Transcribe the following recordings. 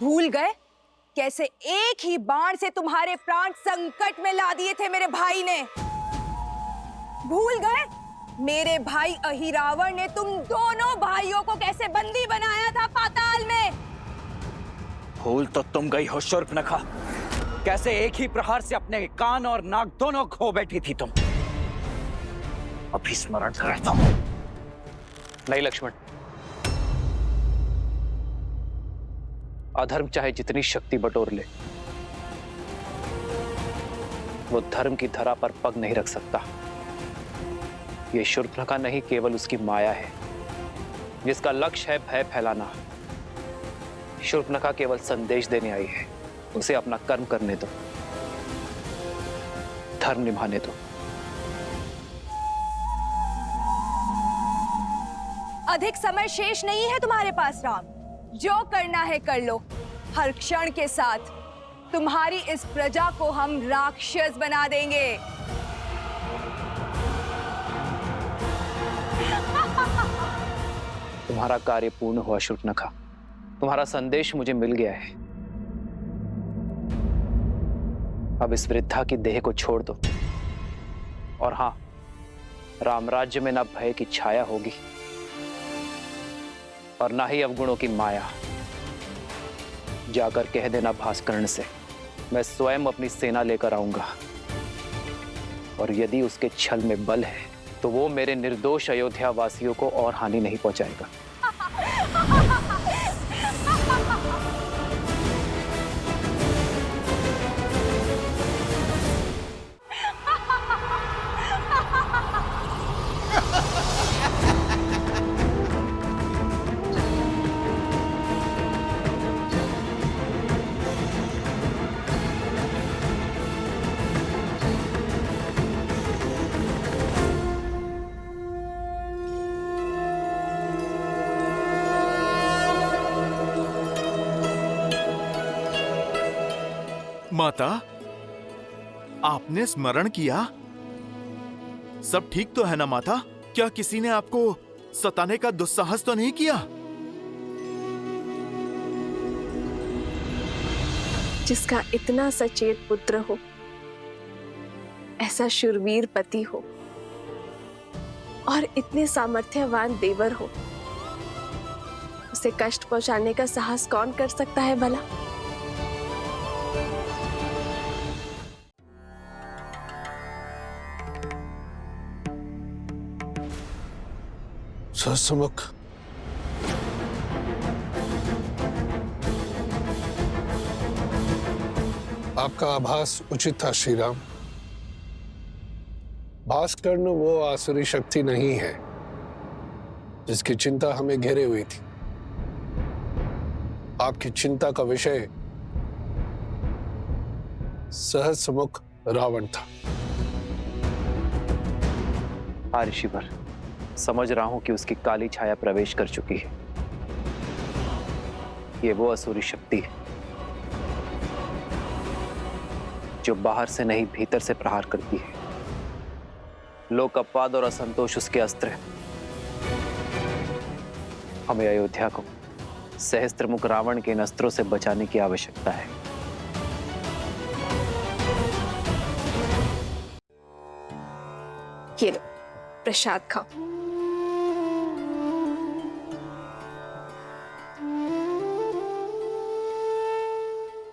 भूल गए कैसे एक ही बाण से तुम्हारे प्राण संकट में ला दिए थे मेरे भाई ने? भूल गए मेरे भाई अहिरावण ने तुम दोनों भाइयों को कैसे बंदी बनाया था पाताल में? भूल तो तुम गई हो शूर्पणखा, कैसे एक ही प्रहार से अपने कान और नाक दोनों खो बैठी थी तुम। अभी स्मरण करता हूं। नहीं लक्ष्मण, अधर्म चाहे जितनी शक्ति बटोर ले, वो धर्म की धरा पर पग नहीं रख सकता। ये शूर्पणखा नहीं, केवल उसकी माया है जिसका लक्ष्य है भय फैलाना। शूर्पणखा केवल संदेश देने आई है, उसे अपना कर्म करने दो, धर्म निभाने दो। अधिक समय शेष नहीं है तुम्हारे पास राम, जो करना है कर लो। हर क्षण के साथ तुम्हारी इस प्रजा को हम राक्षस बना देंगे। तुम्हारा कार्य पूर्ण हुआ शूर्पणखा, तुम्हारा संदेश मुझे मिल गया है। अब इस वृद्धा की देह को छोड़ दो। और हां, रामराज्य में ना भय की छाया होगी और ना ही अवगुणों की माया। जाकर कह देना भास्कर्ण से, मैं स्वयं अपनी सेना लेकर आऊंगा, और यदि उसके छल में बल है तो वो मेरे निर्दोष अयोध्या वासियों को और हानि नहीं पहुंचाएगा। माता, आपने स्मरण किया? सब ठीक तो है ना माता? क्या किसी ने आपको सताने का दुस्साहस तो नहीं किया? जिसका इतना सचेत पुत्र हो, ऐसा शूरवीर पति हो और इतने सामर्थ्यवान देवर हो, उसे कष्ट पहुंचाने का साहस कौन कर सकता है भला? सहस्त्रमुख, आपका आभास उचित था श्री राम। भास्कर्ण वो आसुरी शक्ति नहीं है जिसकी चिंता हमें घेरे हुई थी। आपकी चिंता का विषय सहस्त्रमुख रावण था। हाँ ऋषिवर, समझ रहा हूं कि उसकी काली छाया प्रवेश कर चुकी है। ये वो असुरी शक्ति है जो बाहर से नहीं भीतर से प्रहार करती है। लोक अपवाद और असंतोष उसके अस्त्र हैं। हमें अयोध्या को सहस्त्रमुख रावण के इन अस्त्रों से बचाने की आवश्यकता है। ये लो, प्रसाद खाओ।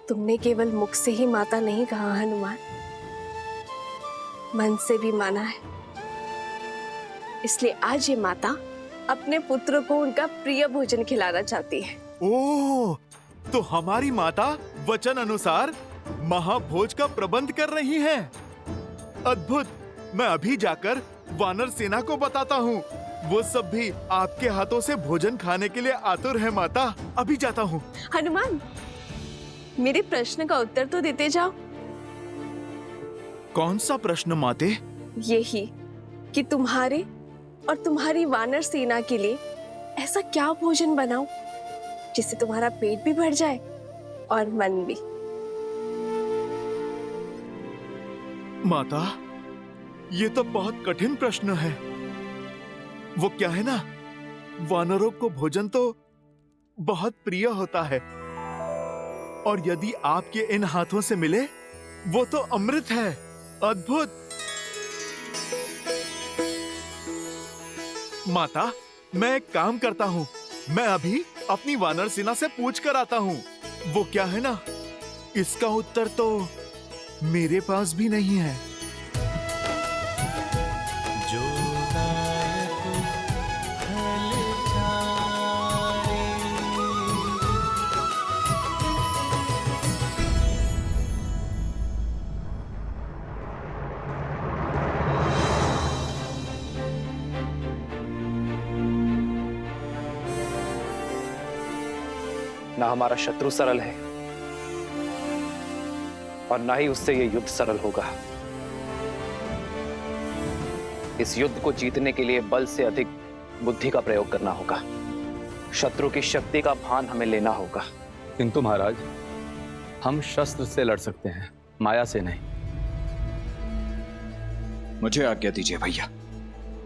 तुमने केवल मुख से ही माता नहीं कहा हनुमान, मन से भी माना है। इसलिए आज ये माता अपने पुत्र को उनका प्रिय भोजन खिलाना चाहती है। ओह, तो हमारी माता वचन अनुसार महाभोज का प्रबंध कर रही हैं। अद्भुत! मैं अभी जाकर वानर सेना को बताता हूँ। वो सब भी आपके हाथों से भोजन खाने के लिए आतुर है माता। अभी जाता हूँ। हनुमान, मेरे प्रश्न का उत्तर तो देते जाओ। कौन सा प्रश्न माते? यही कि तुम्हारे और तुम्हारी वानर सेना के लिए ऐसा क्या भोजन बनाऊं जिससे तुम्हारा पेट भी भर जाए और मन भी। माता, ये तो बहुत कठिन प्रश्न है। वो क्या है ना, वानरों को भोजन तो बहुत प्रिय होता है, और यदि आपके इन हाथों से मिले, वो तो अमृत है। अद्भुत। माता, मैं एक काम करता हूँ। मैं अभी अपनी वानर सेना से पूछ कर आता हूँ। वो क्या है ना, इसका उत्तर तो मेरे पास भी नहीं है। ना हमारा शत्रु सरल है और ना ही उससे ये युद्ध सरल होगा। इस युद्ध को जीतने के लिए बल से अधिक बुद्धि का प्रयोग करना होगा। शत्रु की शक्ति का भान हमें लेना होगा। किंतु महाराज, हम शस्त्र से लड़ सकते हैं, माया से नहीं। मुझे आज्ञा दीजिए भैया।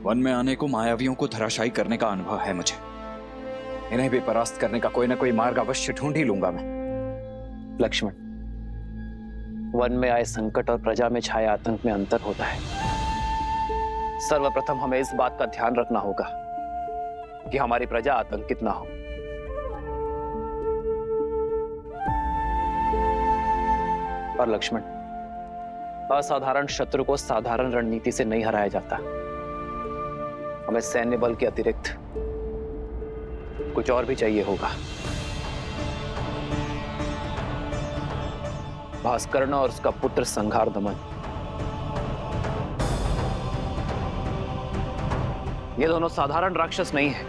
वन में आने को मायावियों को धराशायी करने का अनुभव है मुझे। इन्हें भी परास्त करने का कोई ना कोई मार्ग अवश्य ढूंढ ही लूंगा मैं। लक्ष्मण, वन में आए संकट और प्रजा में छाए आतंक में अंतर होता है। सर्वप्रथम हमें इस बात का ध्यान रखना होगा कि हमारी प्रजा आतंकित ना हो। और लक्ष्मण, असाधारण शत्रु को साधारण रणनीति से नहीं हराया जाता। हमें सैन्य बल के अतिरिक्त कुछ और भी चाहिए होगा। भास्कर्ण और उसका पुत्र संघार दमन, ये दोनों साधारण राक्षस नहीं है।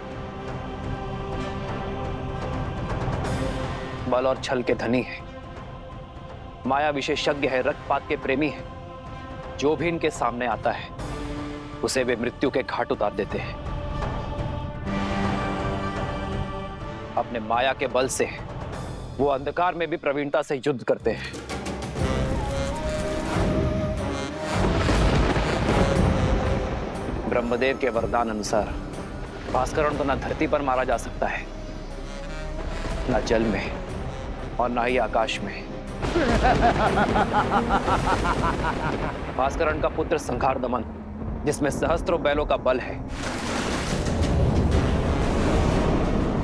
बल और छल के धनी है, माया विशेषज्ञ है, रक्तपात के प्रेमी है। जो भी इनके सामने आता है उसे वे मृत्यु के घाट उतार देते हैं। अपने माया के बल से वो अंधकार में भी प्रवीणता से युद्ध करते हैं। ब्रह्मदेव के वरदान अनुसार भास्करण को न धरती पर मारा जा सकता है, न जल में और न ही आकाश में। भास्करण का पुत्र संघार दमन, जिसमें सहस्त्रों बैलों का बल है,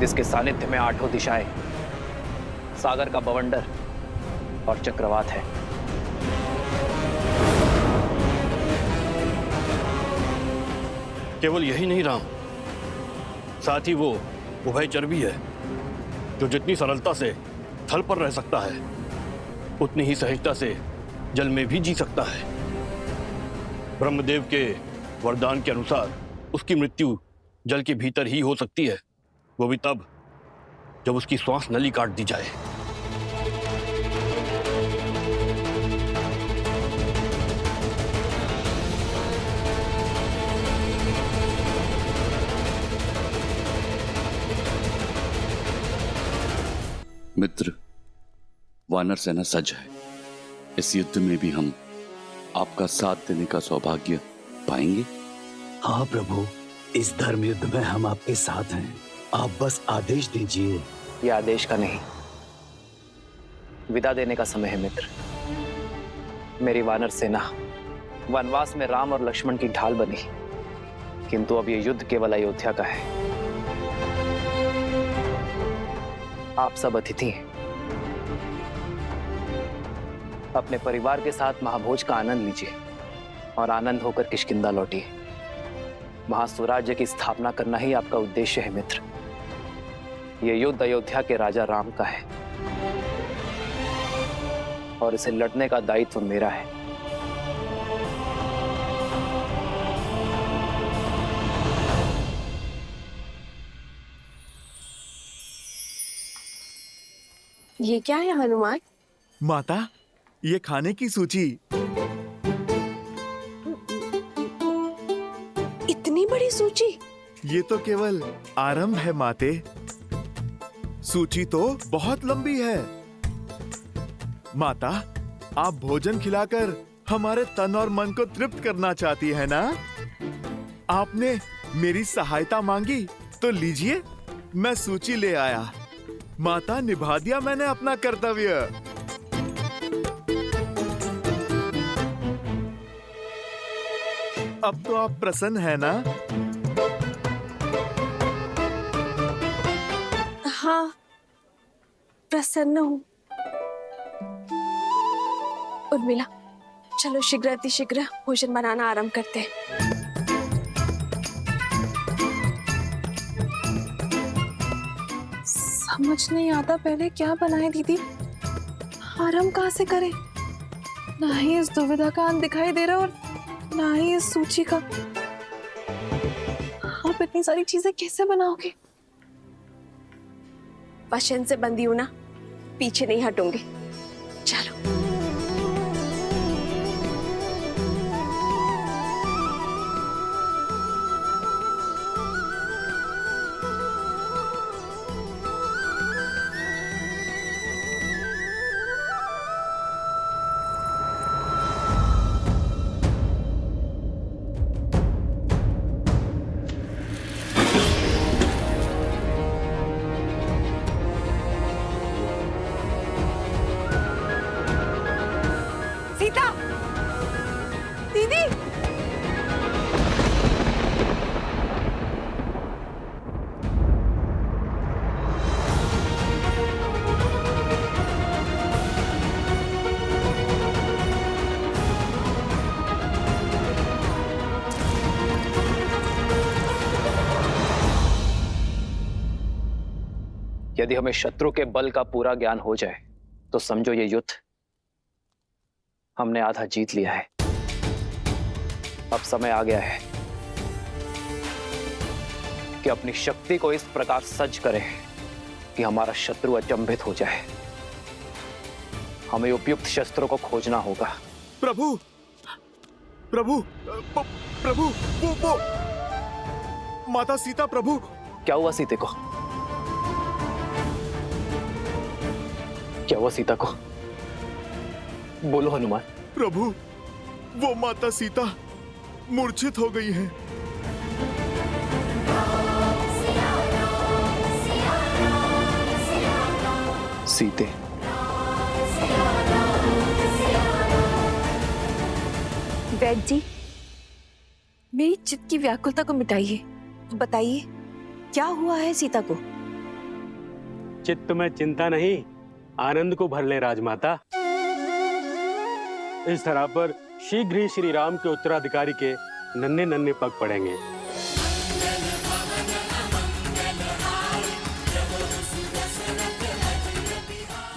जिसके सानिध्य में आठों दिशाएं, सागर का बवंडर और चक्रवात है। केवल यही नहीं राम, साथ ही वो उभयचर भी है, जो जितनी सरलता से थल पर रह सकता है उतनी ही सहजता से जल में भी जी सकता है। ब्रह्मदेव के वरदान के अनुसार उसकी मृत्यु जल के भीतर ही हो सकती है, वो भी तब जब उसकी श्वास नली काट दी जाए। मित्र, वानर सेना सज्ज है। इस युद्ध में भी हम आपका साथ देने का सौभाग्य पाएंगे। हाँ प्रभु, इस धर्म युद्ध में हम आपके साथ हैं। आप बस आदेश दीजिए। यह आदेश का नहीं, विदा देने का समय है मित्र। मेरी वानर सेना वनवास में राम और लक्ष्मण की ढाल बनी, किंतु अब यह युद्ध केवल अयोध्या का है। आप सब अतिथि हैं। अपने परिवार के साथ महाभोज का आनंद लीजिए और आनंद होकर किष्किंधा लौटिए। महास्वराज्य की स्थापना करना ही आपका उद्देश्य है मित्र। यह युद्ध अयोध्या के राजा राम का है और इसे लड़ने का दायित्व मेरा है। ये क्या है हनुमान? माता, ये खाने की सूची। इतनी बड़ी सूची? ये तो केवल आरंभ है माते। सूची तो बहुत लंबी है। माता, आप भोजन खिलाकर हमारे तन और मन को तृप्त करना चाहती है ना? आपने मेरी सहायता मांगी तो लीजिए, मैं सूची ले आया। माता, निभा दिया मैंने अपना कर्तव्य। अब तो आप प्रसन्न है ना? हाँ, प्रसन्न हूँ। उर्मिला, चलो शीघ्र अतिशीघ्र भोजन बनाना आरंभ करते हैं। समझ नहीं आता पहले क्या बनाए दीदी, आरंभ कहाँ से करें? ना ही इस दुविधा का अंत दिखाई दे रहा और ना ही इस सूची का। आप इतनी सारी चीजें कैसे बनाओगे? वचन से बंधी हूं ना, पीछे नहीं हटूंगी। चलो। सीता, दीदी, यदि हमें शत्रु के बल का पूरा ज्ञान हो जाए तो समझो ये युद्ध हमने आधा जीत लिया है। अब समय आ गया है कि अपनी शक्ति को इस प्रकार सज्ज करें कि हमारा शत्रु अचंभित हो जाए। हमें उपयुक्त शस्त्रों को खोजना होगा। प्रभु, प्रभु, प्रभु, वो माता सीता, प्रभु। क्या हुआ सीते को? क्या हुआ सीता को? बोलो हनुमान। प्रभु, वो माता सीता मूर्छित हो गई हैं। सीते, वैद्य जी, मेरी चित्त की व्याकुलता को मिटाइए। बताइए क्या हुआ है सीता को? चित्त में चिंता नहीं, आनंद को भर ले राजमाता। इस तरह पर शीघ्र ही श्री राम के उत्तराधिकारी के नन्हे नन्हे पग पड़ेंगे।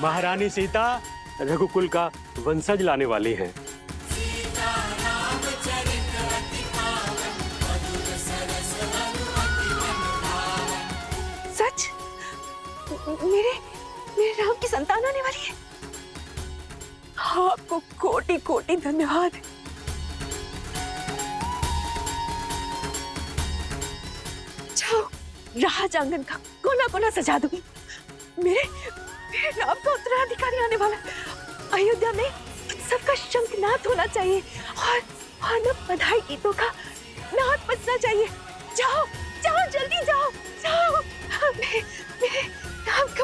महारानी सीता रघुकुल का वंशज लाने वाली हैं। सच? मेरे राम की संतान आने वाली है। आपको कोटि कोटि धन्यवाद। जाओ, राज आंगन का कोना कोना सजा दो। मेरे राम का उत्तराधिकारी आने वाला। अयोध्या में उत्सव का शंखनाद होना चाहिए और न बधाई गीतों का नाद बजना चाहिए। जाओ जाओ, जल्दी जाओ जाओ। मेरे राम का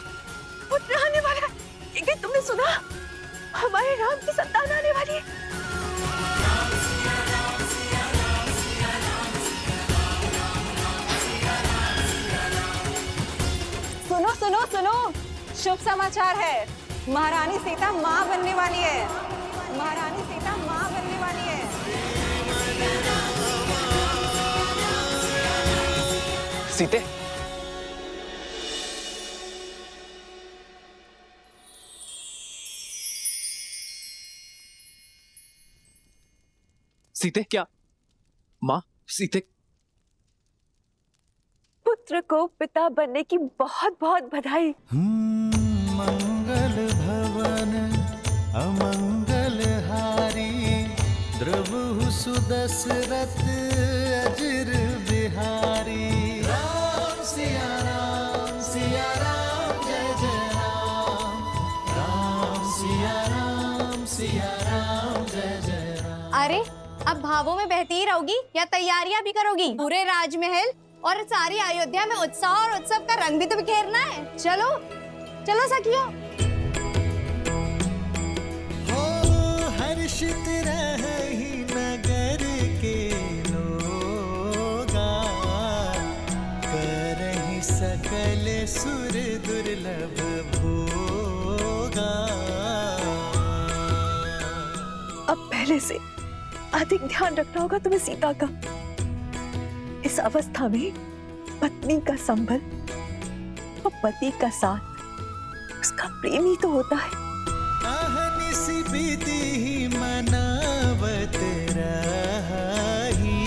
पुत्र आने वाला है। क्या तुमने सुना? हमारे राम की संतान आने वाली है। सुनो सुनो सुनो, शुभ समाचार है। महारानी सीता माँ बनने वाली है। महारानी सीता माँ बनने वाली है। सीते, सीते, क्या माँ? सीते, पुत्र को पिता बनने की बहुत बहुत बधाई। मंगल भवन अमंगल हारी, द्रवहु सुदशरथ अजिर बिहारी। राम सिया राम जय जय राम। राम सिया राम जय जय राम। अरे अब भावों में बहती ही रहोगी या तैयारियां भी करोगी? पूरे राजमहल और सारी अयोध्या में उत्साह और उत्सव का रंग भी तो बिखेरना है। चलो चलो सखियों। हो हर्षित रही नगर के लोगा, करहि सकल सुर दुर्लभ भोगा। अब पहले से अधिक ध्यान रखना होगा तुम्हें सीता का। इस अवस्था में पत्नी का संबल और पति का साथ उसका प्रेम ही तो होता है। अहनिसि विधि मनावत रही,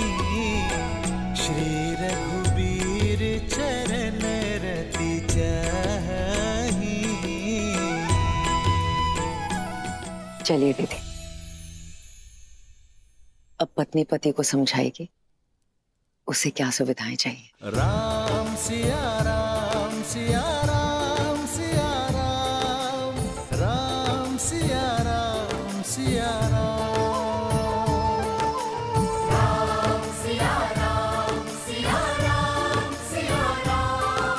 श्री रघुबीर चरण रति चाही। चलिए दीदी, अब पत्नी पति को समझाएगी उसे क्या सुविधाएं चाहिए। राम सिया राम सिया राम सिया राम, राम सिया राम सिया राम, राम सिया राम सिया राम सिया राम,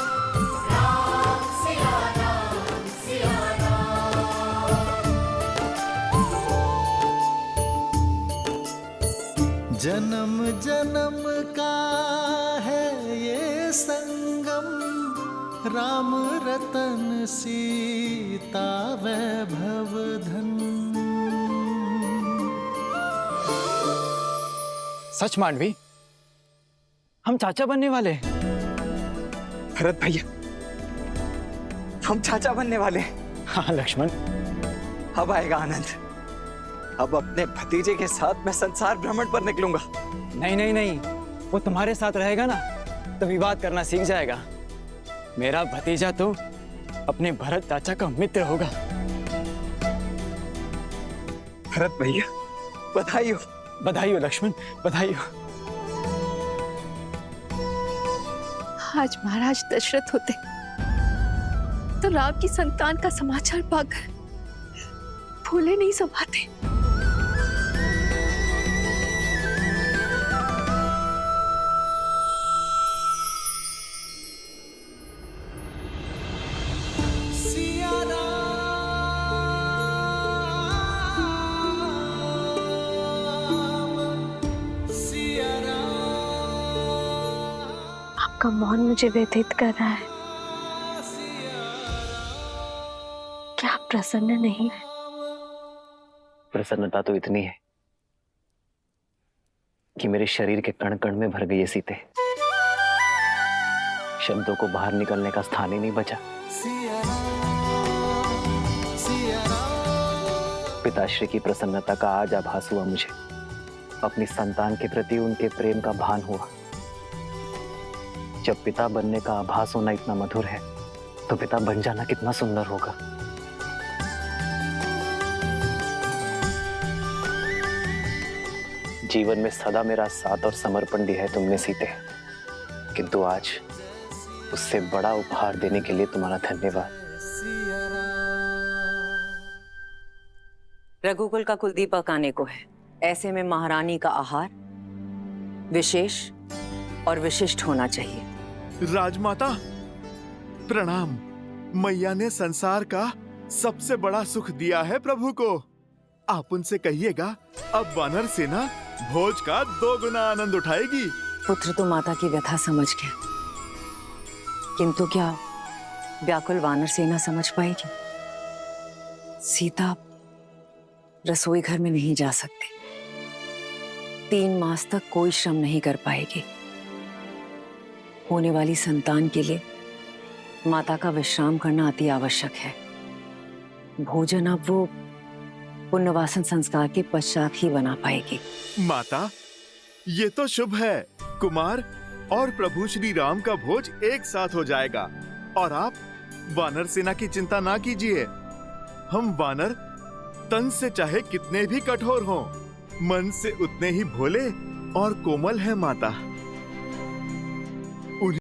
राम सिया राम सिया राम। जन्म जन्म का है ये संगम, राम रतन सीता वैभव धन। सच मांडवी, हम चाचा बनने वाले हैं। भरत भैया, हम चाचा बनने वाले हैं। हाँ लक्ष्मण, अब आएगा आनंद। अब अपने भतीजे के साथ मैं संसार भ्रमण पर निकलूंगा। नहीं नहीं नहीं, वो तुम्हारे साथ रहेगा ना तो विवाद करना सीख जाएगा। मेरा भतीजा तो अपने भरत चाचा का मित्र होगा। भरत भैया, बधाई हो। बधाई हो लक्ष्मण, बधाई हो। आज महाराज दशरथ होते तो राम की संतान का समाचार पाकर फूले नहीं समाते। आपका मौन मुझे व्यथित कर रहा है। क्या आप प्रसन्न नहीं है? प्रसन्नता तो इतनी है कि मेरे शरीर के कण कण में भर गई है सीते। शब्दों को बाहर निकलने का स्थान ही नहीं बचा। पिताश्री की प्रसन्नता का आज आभास हुआ मुझे। अपनी संतान के प्रति उनके प्रेम का भान हुआ। जब पिता बनने का आभास होना इतना मधुर है तो पिता बन जाना कितना सुंदर होगा। जीवन में सदा मेरा साथ और समर्पण दिया है तुमने सीते, किंतु आज उससे बड़ा उपहार देने के लिए तुम्हारा धन्यवाद। रघुकुल का कुलदीपक आने को है, ऐसे में महारानी का आहार विशेष और विशिष्ट होना चाहिए। राजमाता प्रणाम। मैया ने संसार का सबसे बड़ा सुख दिया है प्रभु को। आप उनसे कहिएगा अब वानर सेना भोज का 2 गुना आनंद उठाएगी। पुत्र तो माता की व्यथा समझ गया, किंतु क्या व्याकुल वानर सेना समझ पाएगी? सीता रसोई घर में नहीं जा सकती। 3 मास तक कोई श्रम नहीं कर पाएगी। होने वाली संतान के लिए माता का विश्राम करना अति आवश्यक है। भोजन अब वो पुण्यवासन संस्कार के पश्चात ही बना पाएगी। माता, ये तो शुभ है। कुमार और प्रभु श्री राम का भोज एक साथ हो जाएगा। और आप वानर सेना की चिंता ना कीजिए। हम वानर तन से चाहे कितने भी कठोर हों, मन से उतने ही भोले और कोमल है माता।